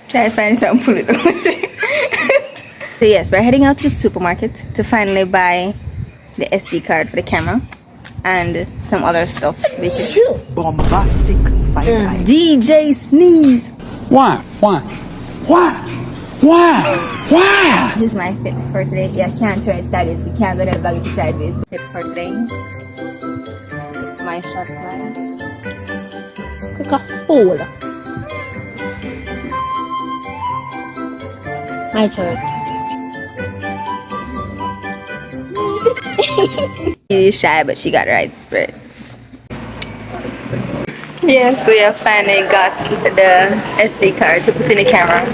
Try to find something, pull it out. So yes, we're heading out to the supermarket to finally buy the SD card for the camera and some other stuff. Bombastic side-eye. DJ Sneeze. Why? This is my fit for today. Yeah, I can't turn it sideways. You can't go to the bag sideways. Fit for today. My short slides. Cook a fool. My turn. She is shy, but she got the right spirits. Yes, we have finally got the SD card to put in the camera.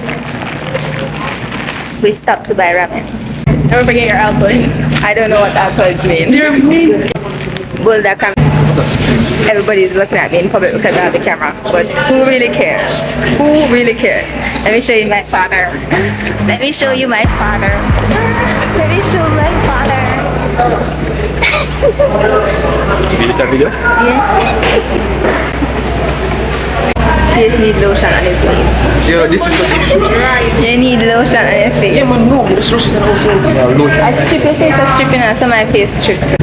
We stopped to buy ramen. Don't forget your alcohols. I don't know what alcohols mean. They're mint. Well, that everybody's looking at me in public because I have the camera. But who really cares? Who really cares? Let me show you my father. Let me show you my father. Let me show my father. You did that video? Yeah. She just need lotion on his face. See, this is what You need lotion on your face. Yeah, man, no, this lotion is also I strip your face, I'm stripping out, so my face stripped.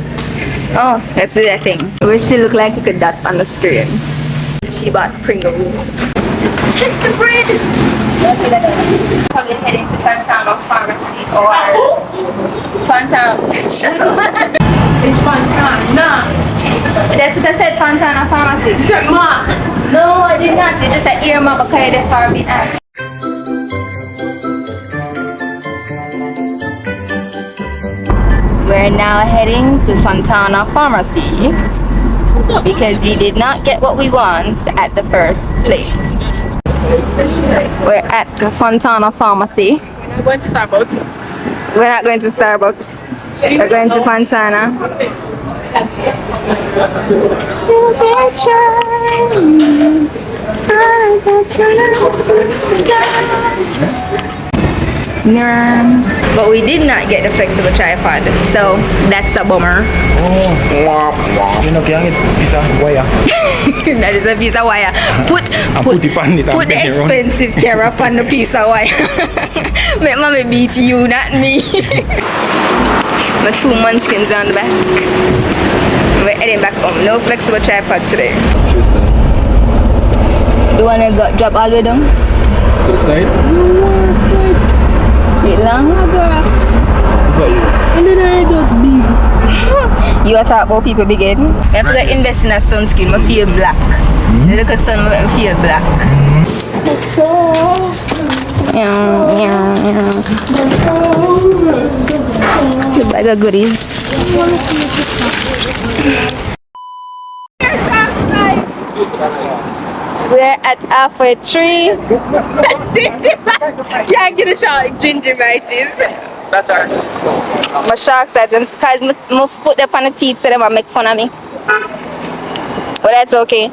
Oh, let's do that thing. We still look like little dots on the screen. She bought Pringles. Check the bread! Probably heading to Fontana Pharmacy or Fontana. Shut up. It's Fontana. That's what I said, Fontana Pharmacy. You said Ma. No, I did not. It's just an earmark because the farming act. We're now heading to Fontana Pharmacy because we did not get what we want at the first place. We're at Fontana Pharmacy. We're not going to Starbucks. We're not going to Starbucks. We're going to Fontana. But we did not get the flexible tripod, so that's a bummer. You know, can I get piece of wire? That is a piece of wire. Put it on this and the bend it around. expensive camera on the piece of wire. Make mommy beat you, not me. My 2 munchkins on the back. We're heading back home. No flexible tripod today. You wanna go drop all the way down? To the side? Bit long? And then I just big. You are talking about people big head? I have to invest in a sunscreen. I feel black. The little sun make me feel black. Yeah. Good bag of goodies. We're at halfway tree. Can't get a shot of gingivitis. That's ours. My sharks at them because I put them on the teeth so they might make fun of me. But that's okay.